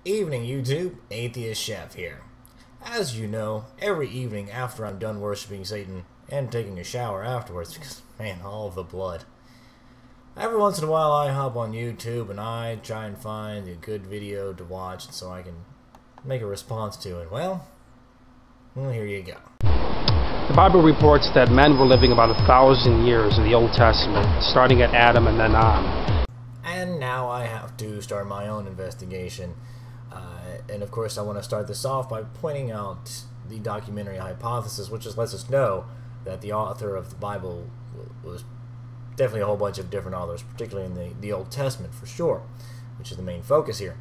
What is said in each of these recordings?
Evening YouTube, Atheist Chef here. As you know, every evening after I'm done worshiping Satan and taking a shower afterwards, because man, all of the blood. Every once in a while I hop on YouTube and I try and find a good video to watch so I can make a response to it. Well, here you go. The Bible reports that men were living about 1,000 years in the Old Testament, starting at Adam and then on. And now I have to start my own investigation. And of course I want to start this off by pointing out the documentary hypothesis, which just lets us know that the author of the Bible was definitely a whole bunch of different authors, particularly in the Old Testament for sure, which is the main focus here.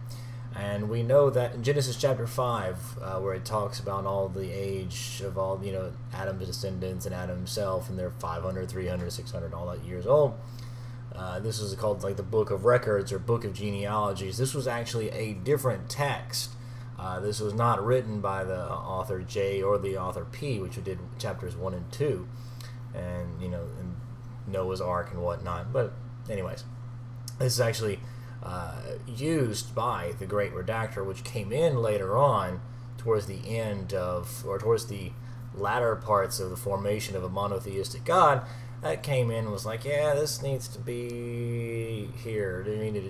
And we know that in Genesis chapter 5, where it talks about all the age of all, Adam's descendants and Adam himself, and they're 500, 300, 600, all that years old. This is called like the Book of Records or Book of Genealogies. This was actually a different text. This was not written by the author J or the author P, which did chapters 1 and 2, and and Noah's Ark and whatnot. But anyways, this is actually used by the Great Redactor, which came in later on towards the end of, or towards the latter parts of the formation of a monotheistic God. That came in and was like, yeah, this needs to be here.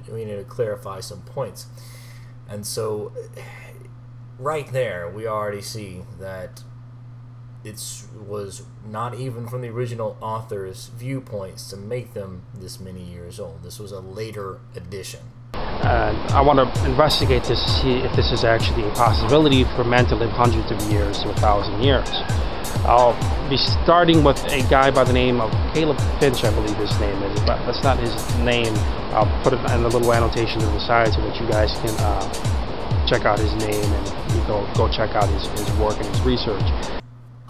We need to clarify some points. And so right there we already see that it was not even from the original author's viewpoints to make them this many years old. This was a later addition. I want to investigate this to see if this is actually a possibility for men to live hundreds of years to 1,000 years. I'll be starting with a guy by the name of Carl Finch, I believe his name is, but that's not his name. I'll put it in a little annotation to the side so that you guys can check out his name and you go check out his work and his research.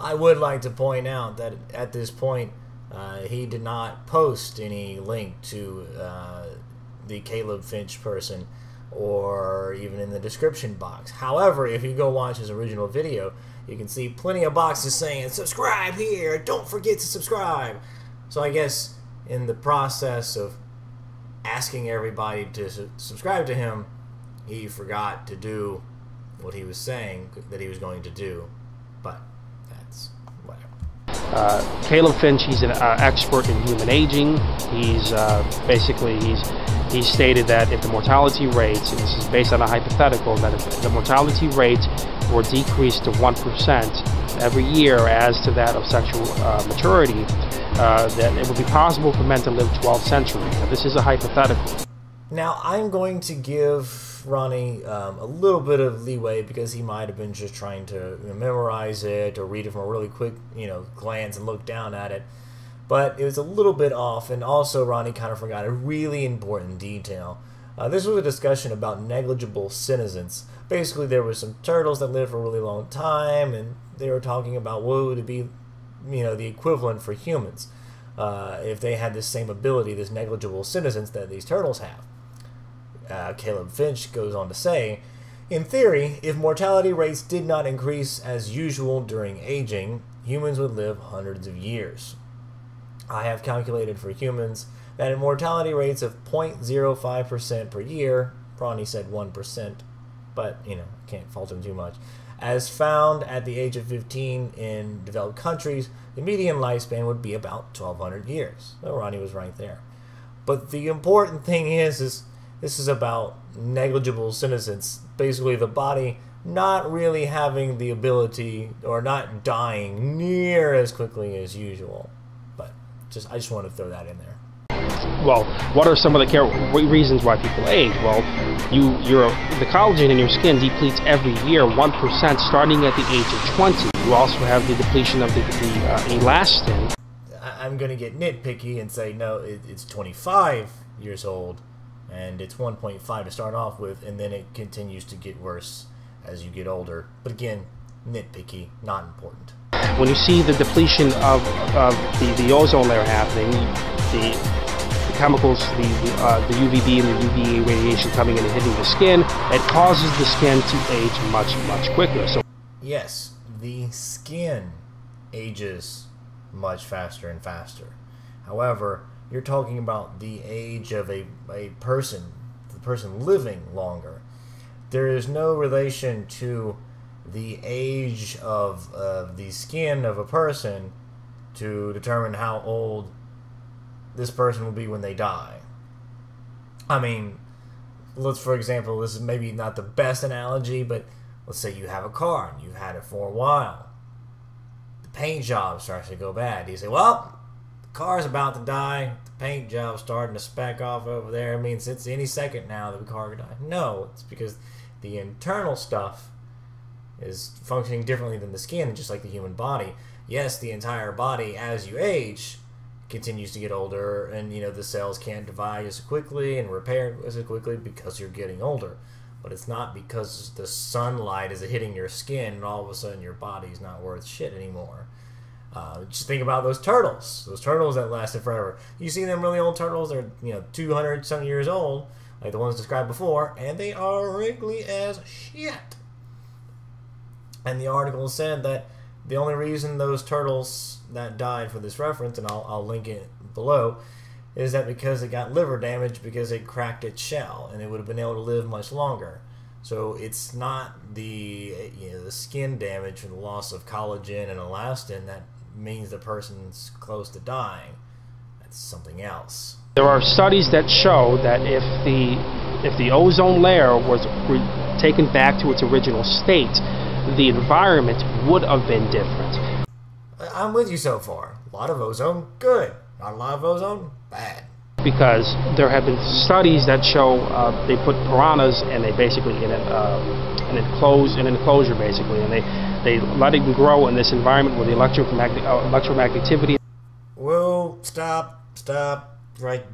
I would like to point out that at this point he did not post any link to the Caleb Finch person, or even in the description box. However, if you go watch his original video, you can see plenty of boxes saying subscribe here, don't forget to subscribe. So I guess in the process of asking everybody to subscribe to him, he forgot to do what he was saying that he was going to do. But that's whatever. Caleb Finch, he's an expert in human aging. He's he stated that if the mortality rates, and this is based on a hypothetical, that if the mortality rates were decreased to 1% every year as to that of sexual maturity, that it would be possible for men to live 12 centuries. Now, this is a hypothetical. Now, I'm going to give Ronnie a little bit of leeway because he might have been just trying to memorize it or read it from a really quick, glance and look down at it. But it was a little bit off, and also Ronnie kind of forgot a really important detail. This was a discussion about negligible senescence. Basically, there were some turtles that lived for a really long time, and they were talking about what would it be, the equivalent for humans if they had this same ability, this negligible senescence that these turtles have. Caleb Finch goes on to say, in theory, if mortality rates did not increase as usual during aging, humans would live hundreds of years. I have calculated for humans that at mortality rates of 0.05% per year, Ronnie said 1%, but, can't fault him too much, as found at the age of 15 in developed countries, the median lifespan would be about 1,200 years. So Ronnie was right there. But the important thing is this is about negligible senescence, basically the body not really having the ability or not dying near as quickly as usual. I just want to throw that in there. Well, what are some of the reasons why people age? Well, the collagen in your skin depletes every year 1%, starting at the age of 20. You also have the depletion of the elastin. I'm going to get nitpicky and say, no, it's 25 years old, and it's 1.5 to start off with, and then it continues to get worse as you get older. But again, nitpicky, not important. When you see the depletion of the ozone layer happening, the chemicals, the UVB and the UVA radiation coming in and hitting the skin, it causes the skin to age much, much quicker. So yes, the skin ages much faster and faster. However, you're talking about the age of a person, the person living longer. there is no relation to the age of the skin of a person to determine how old this person will be when they die. I mean, for example, this is maybe not the best analogy, but let's say you have a car and you've had it for a while. The paint job starts to go bad. You say, well, the car's about to die. The paint job's starting to speck off over there. It means it's any second now that the car could die. No, it's because the internal stuff is functioning differently than the skin, just like the human body. Yes, the entire body, as you age, continues to get older, and the cells can't divide as quickly and repair as quickly because you're getting older. But it's not because the sunlight is hitting your skin and all of a sudden your body's not worth shit anymore. Just think about those turtles that lasted forever. You see them really old turtles, they're 200 some years old, like the ones described before, and they are wrinkly as shit. And the article said that the only reason those turtles that died, for this reference, and I'll link it below, is that because it got liver damage because it cracked its shell, and it would have been able to live much longer. So it's not the the skin damage or the loss of collagen and elastin that means the person's close to dying. That's something else. There are studies that show that if the ozone layer was taken back to its original state, the environment would have been different. I'm with you so far. A lot of ozone, good. Not a lot of ozone, bad. Because there have been studies that show they put piranhas and they basically in an enclosure basically, and they let it grow in this environment with the electromagnetivity. Whoa! Stop! Right.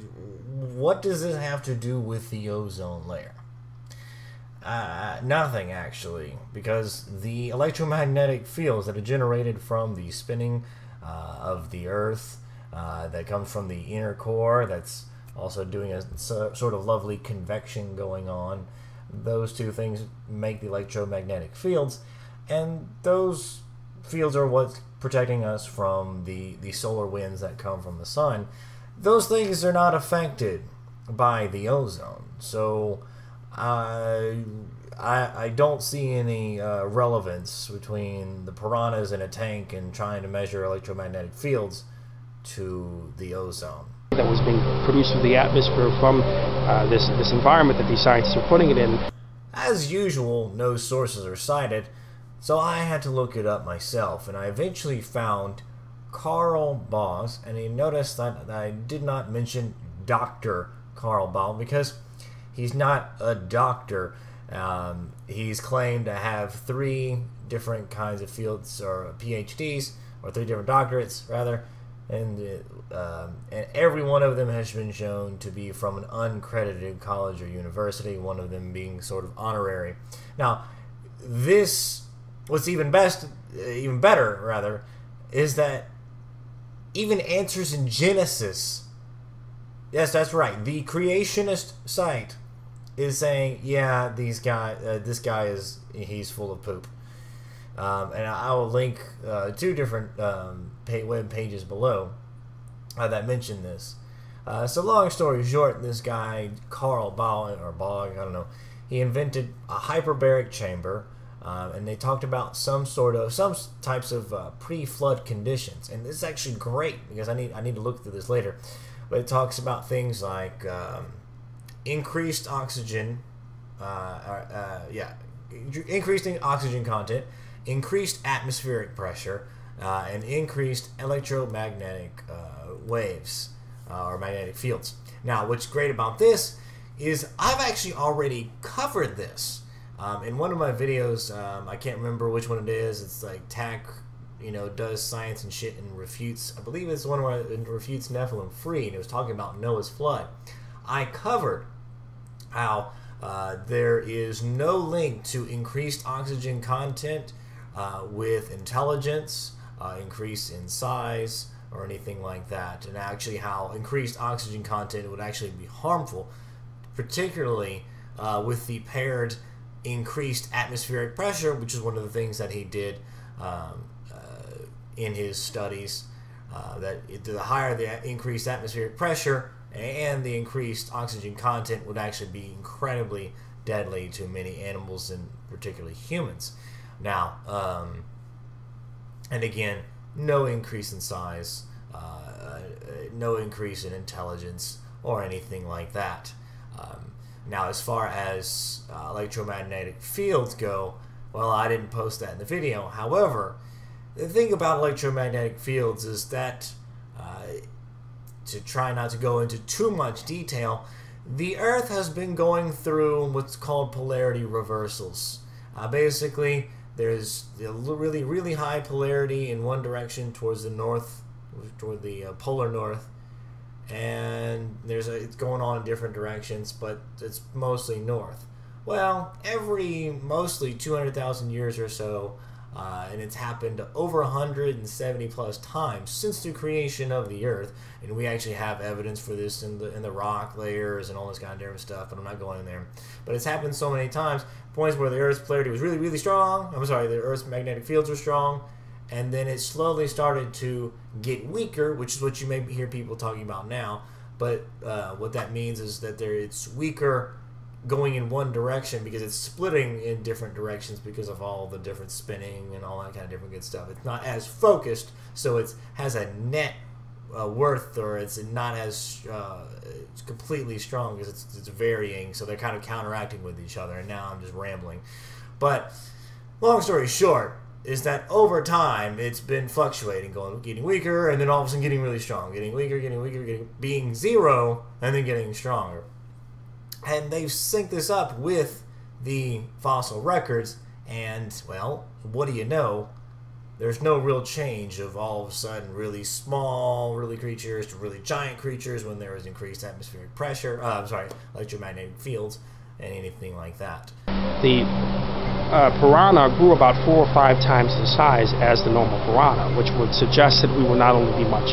What does this have to do with the ozone layer? Nothing, actually, because the electromagnetic fields that are generated from the spinning of the Earth, that comes from the inner core, that's also doing a sort of lovely convection going on. Those two things make the electromagnetic fields, and those fields are what's protecting us from the solar winds that come from the sun. Those things are not affected by the ozone, so I don't see any relevance between the piranhas in a tank and trying to measure electromagnetic fields to the ozone that was being produced through the atmosphere from this environment that these scientists are putting it in. As usual, no sources are cited, so I had to look it up myself, and I eventually found Carl Baugh, and you notice that I did not mention Dr. Carl Baugh because he's not a doctor. He's claimed to have 3 different kinds of fields, or PhDs, or 3 different doctorates, rather, and every one of them has been shown to be from an uncredited college or university, one of them being sort of honorary. Now, what's even better, rather, is that even Answers in Genesis, yes, that's right, the creationist site, is saying, yeah, this guy he's full of poop. And I will link 2 different web pages below that mention this. So long story short, this guy, Carl Baugh, I don't know, he invented a hyperbaric chamber, and they talked about some types of pre-flood conditions. And this is actually great, because I need to look through this later. But it talks about things like increased oxygen, increasing oxygen content, increased atmospheric pressure, and increased electromagnetic waves or magnetic fields. Now, what's great about this is I've actually already covered this in one of my videos. I can't remember which one it is. It's like TAC, does science and shit and refutes. I believe it's the one where it refutes Nephilim free, and it was talking about Noah's flood. I covered how there is no link to increased oxygen content with intelligence, increase in size, or anything like that, and actually how increased oxygen content would actually be harmful, particularly with the paired increased atmospheric pressure, which is one of the things that he did in his studies, that the higher the increased atmospheric pressure and the increased oxygen content would actually be incredibly deadly to many animals and particularly humans. Now, and again, no increase in size, no increase in intelligence or anything like that. Now, as far as electromagnetic fields go, well, I didn't post that in the video. However, the thing about electromagnetic fields is that, to try not to go into too much detail, the Earth has been going through what's called polarity reversals. Basically, there's a really, really high polarity in one direction towards the north, toward the polar north, and it's going on in different directions, but it's mostly north. Well, every mostly 200,000 years or so, and it's happened over 170 plus times since the creation of the Earth, and we actually have evidence for this in the rock layers and all this kind of different stuff, but I'm not going in there. But it's happened so many times, points where the Earth's polarity was really, really strong. I'm sorry, the Earth's magnetic fields were strong, and then it slowly started to get weaker, which is what you may hear people talking about now. But what that means is that it's weaker going in one direction because it's splitting in different directions because of all the different spinning and all that kind of different good stuff. It's not as focused, so it has a net worth, or it's not as it's completely strong because it's varying, so they're kind of counteracting with each other. And now I'm just rambling. But long story short is that over time it's been fluctuating, getting weaker, and then all of a sudden getting really strong, getting weaker, being zero, and then getting stronger. And they've synced this up with the fossil records, and, well, what do you know? There's no real change of all of a sudden really small, really creatures to really giant creatures when there is increased atmospheric pressure, electromagnetic fields, and anything like that. The piranha grew about 4 or 5 times the size as the normal piranha, which would suggest that we would not only be much,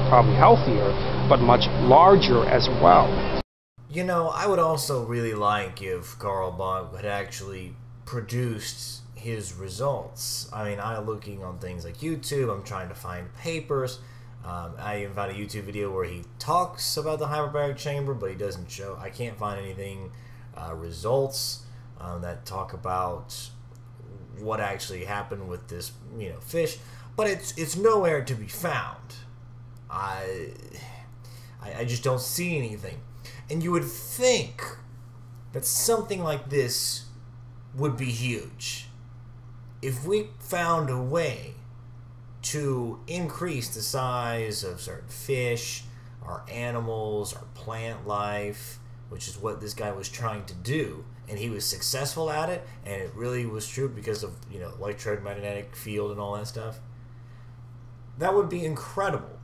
probably healthier, but much larger as well. You know, I would also really like if Carl Baugh had actually produced his results. I mean, I'm looking on things like YouTube, I'm trying to find papers. I even found a YouTube video where he talks about the hyperbaric chamber, but he doesn't show. I can't find anything, results that talk about what actually happened with this, fish. But it's nowhere to be found. I just don't see anything. And you would think that something like this would be huge. If we found a way to increase the size of certain fish, our animals, our plant life, which is what this guy was trying to do, and he was successful at it, and it really was true because of, electromagnetic field and all that stuff, that would be incredible.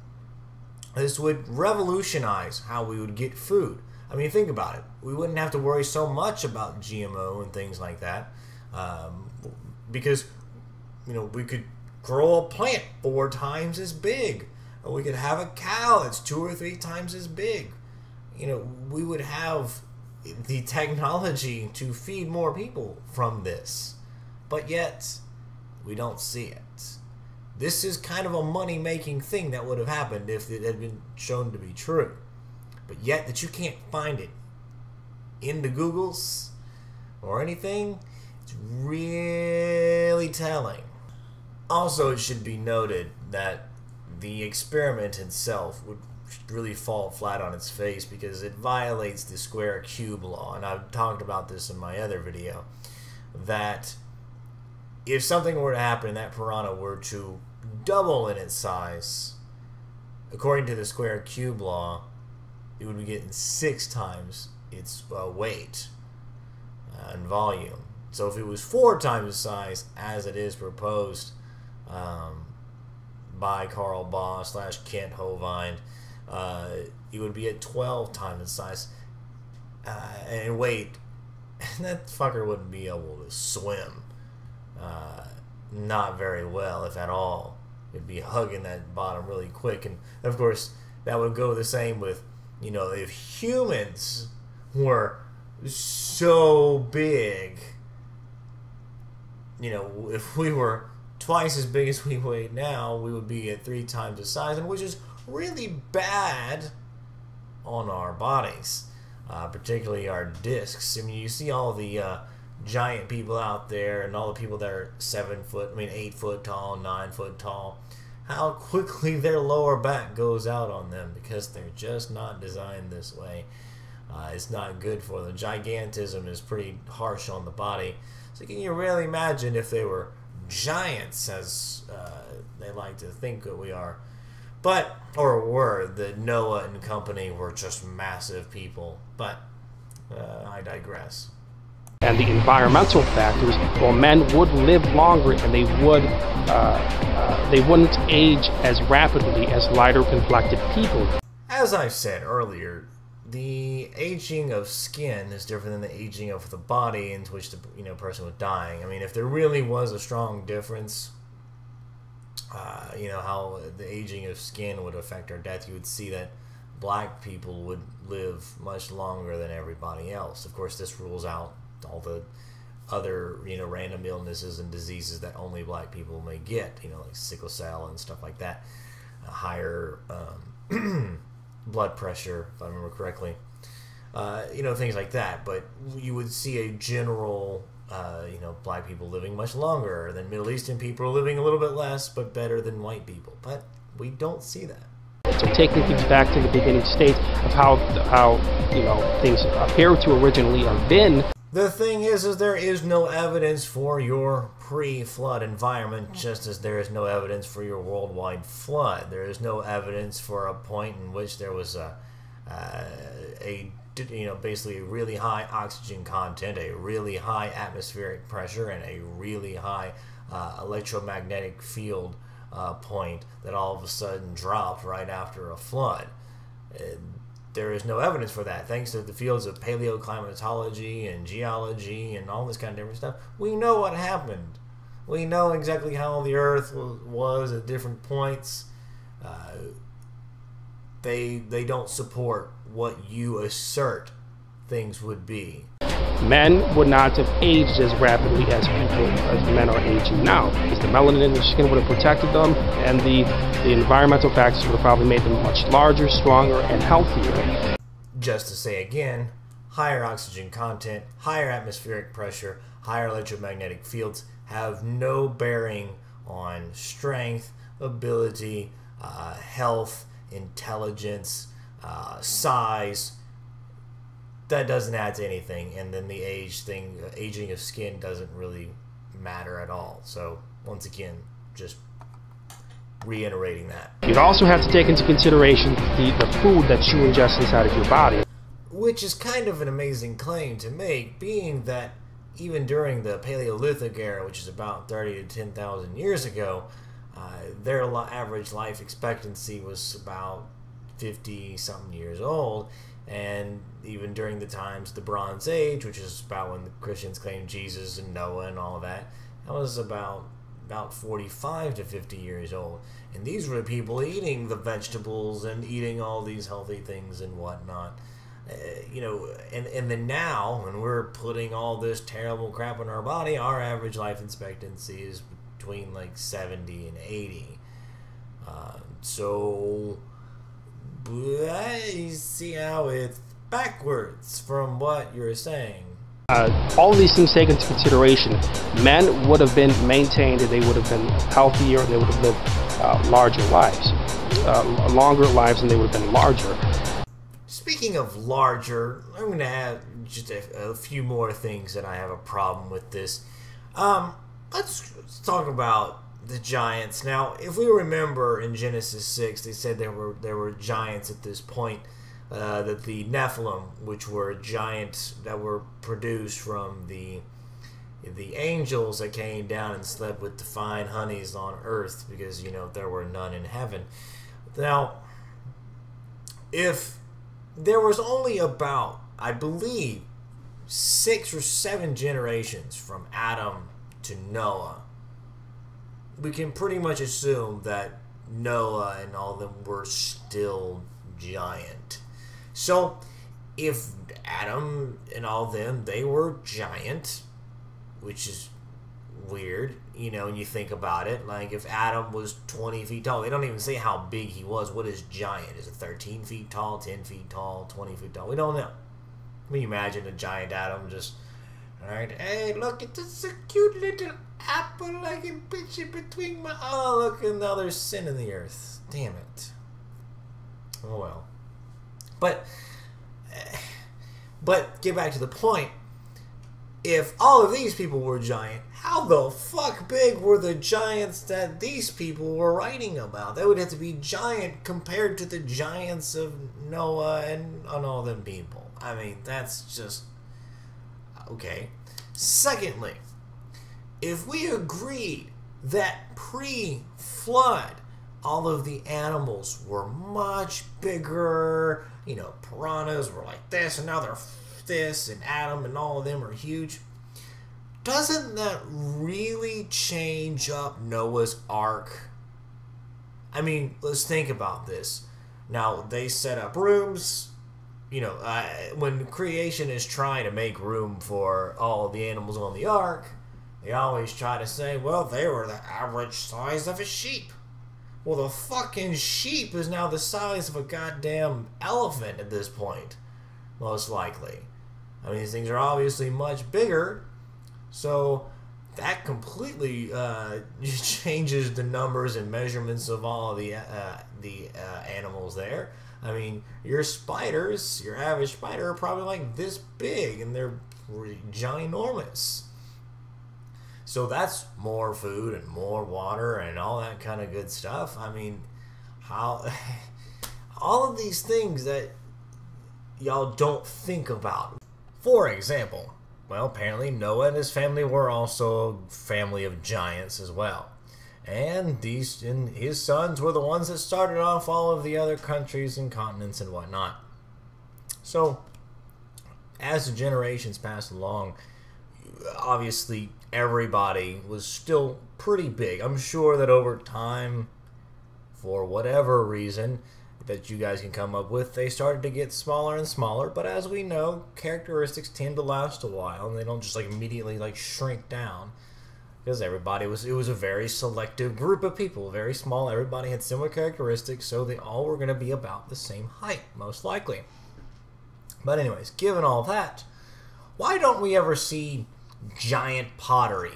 This would revolutionize how we would get food. I mean, think about it. We wouldn't have to worry so much about GMO and things like that, because, we could grow a plant 4 times as big, or we could have a cow that's 2 or 3 times as big. We would have the technology to feed more people from this, but yet we don't see it. This is kind of a money-making thing that would have happened if it had been shown to be true. But yet that you can't find it in the Googles or anything, it's really telling. Also, it should be noted that the experiment itself would really fall flat on its face because it violates the square cube law, and I've talked about this in my other video, that if something were to happen and that piranha were to double in its size, according to the square cube law, it would be getting 6 times its weight and volume. So if it was 4 times the size, as it is proposed by Carl Baugh / Kent Hovind, it would be at 12 times the size and weight. And that fucker wouldn't be able to swim. Not very well, if at all. It'd be hugging that bottom really quick. And of course, that would go the same with, if humans were so big, if we were twice as big as we weigh now, we would be at 3 times the size, and which is really bad on our bodies. particularly our discs. I mean, you see all the giant people out there, and all the people that are 8 foot tall, 9 foot tall, how quickly their lower back goes out on them because they're just not designed this way. It's not good for them. Gigantism is pretty harsh on the body. So can you really imagine if they were giants, as they like to think that we are, or were, that Noah and company were just massive people. But I digress. And the environmental factors, well, men would live longer, and they wouldn't age as rapidly as lighter complected people. As I said earlier, the aging of skin is different than the aging of the body into which the person was dying. I mean, if there really was a strong difference, how the aging of skin would affect our death, you would see that black people would live much longer than everybody else. Of course, this rules out all the other random illnesses and diseases that only black people may get, like sickle cell and stuff like that, higher blood pressure, if I remember correctly, things like that. But you would see a general black people living much longer than Middle Eastern people, living a little bit less but better than white people. But we don't see that. So taking things back to the beginning state of how things appear to originally have been. The thing is there is no evidence for your pre-flood environment, just as there is no evidence for your worldwide flood. There is no evidence for a point in which there was basically a really high oxygen content, a really high atmospheric pressure, and a really high electromagnetic field point that all of a sudden dropped right after a flood. There is no evidence for that. Thanks to the fields of paleoclimatology and geology and all this kind of different stuff, we know what happened. We know exactly how the Earth was at different points. They don't support what you assert things would be. Men would not have aged as rapidly as men are aging now, because the melanin in their skin would have protected them, and the environmental factors would have probably made them much larger, stronger, and healthier. Just to say again, higher oxygen content, higher atmospheric pressure, higher electromagnetic fields have no bearing on strength, ability, health, intelligence, size. That doesn't add to anything, and then the aging of skin doesn't really matter at all. So once again, just reiterating that. You'd also have to take into consideration the food that you ingest inside of your body. Which is kind of an amazing claim to make, being that even during the Paleolithic era, which is about 30 to 10,000 years ago, their average life expectancy was about 50-something years old. And even during the times of the Bronze Age, which is about when the Christians claimed Jesus and Noah and all that was about 45 to 50 years old. And these were the people eating the vegetables and eating all these healthy things and whatnot. And then now, when we're putting all this terrible crap in our body, our average life expectancy is between like 70 and 80. So I see how it's backwards from what you're saying. All of these things taken into consideration, men would have been maintained, and they would have been healthier, and they would have lived larger lives, longer lives, and they would have been larger. Speaking of larger, I'm going to add just a few more things that I have a problem with this. Let's talk about the giants. Now, if we remember in Genesis 6, they said there were giants at this point, that the Nephilim, which were giants that were produced from the angels that came down and slept with the fine honeys on earth, because there were none in heaven. Now, if there was only about, I believe, 6 or 7 generations from Adam to Noah, we can pretty much assume that Noah and all of them were still giant. So, if Adam and all of them, they were giant, which is weird, when you think about it. Like, if Adam was 20 feet tall, they don't even say how big he was. What is giant? Is it 13 feet tall, 10 feet tall, 20 feet tall? We don't know. Can you imagine a giant atom just, alright, hey, look, it's just a cute little apple I can pitch it between my, oh, look, and now there's sin in the earth. Damn it. Oh well. But get back to the point. If all of these people were giant, how the fuck big were the giants that these people were writing about? They would have to be giant compared to the giants of Noah and all them people. I mean, that's just... Okay. Secondly, if we agreed that pre-flood, all of the animals were much bigger, you know, piranhas were like this, and now they're this, and Adam and all of them are huge. Doesn't that really change up Noah's Ark? I mean, let's think about this. Now, they set up rooms. You know, when creation is trying to make room for all the animals on the Ark, they always try to say, well, they were the average size of a sheep. Well, the fucking sheep is now the size of a goddamn elephant at this point, most likely. I mean, these things are obviously much bigger, so that completely changes the numbers and measurements of all of the animals there. I mean, your spiders, your average spider, are probably like this big, and they're ginormous. So that's more food and more water and all that kind of good stuff. I mean, how all of these things that y'all don't think about. For example, well, apparently Noah and his family were also a family of giants as well. And his sons were the ones that started off all of the other countries and continents and whatnot. So, as the generations passed along, obviously everybody was still pretty big. I'm sure that over time, for whatever reason that you guys can come up with, they started to get smaller and smaller. But as we know, characteristics tend to last a while, and they don't just like immediately like shrink down, because it was a very selective group of people, very small. Everybody had similar characteristics, so they all were going to be about the same height, most likely. But anyways, given all that, why don't we ever see giant pottery,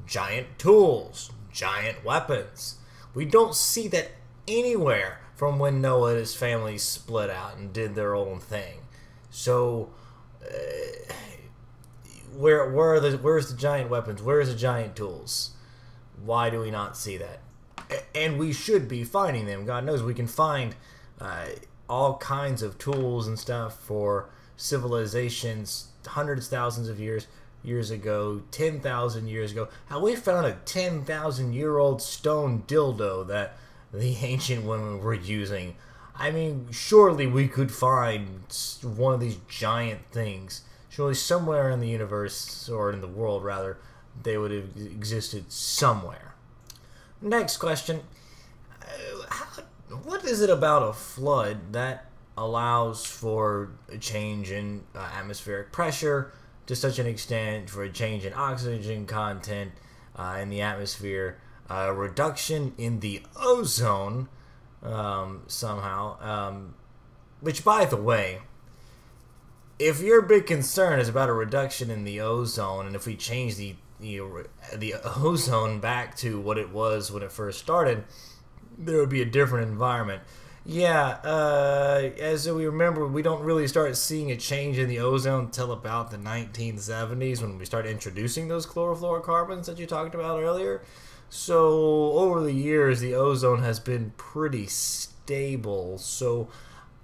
giant tools, giant weapons? We don't see that anywhere from when Noah and his family split out and did their own thing. So, where's the giant weapons? Where's the giant tools? Why do we not see that? And we should be finding them. God knows we can find all kinds of tools and stuff for civilizations hundreds, thousands of years ago, 10,000 years ago. How we found a 10,000-year-old stone dildo that the ancient women were using. I mean, surely we could find one of these giant things. Surely somewhere in the universe, or in the world rather, they would have existed somewhere. Next question. What is it about a flood that allows for a change in atmospheric pressure to such an extent, for a change in oxygen content in the atmosphere, a reduction in the ozone somehow, which, by the way, if your big concern is about a reduction in the ozone, and if we change the ozone back to what it was when it first started, there would be a different environment. Yeah, as we remember, we don't really start seeing a change in the ozone until about the 1970s, when we started introducing those chlorofluorocarbons that you talked about earlier. So over the years, the ozone has been pretty stable. So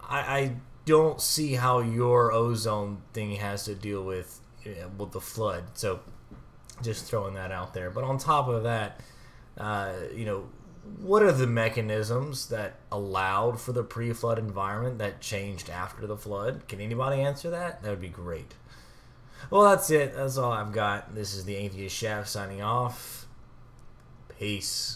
I don't see how your ozone thing has to deal with the flood. So just throwing that out there. But on top of that, what are the mechanisms that allowed for the pre-flood environment that changed after the flood? Can anybody answer that? That would be great. Well, that's it. That's all I've got. This is the Atheist Chef signing off. Peace.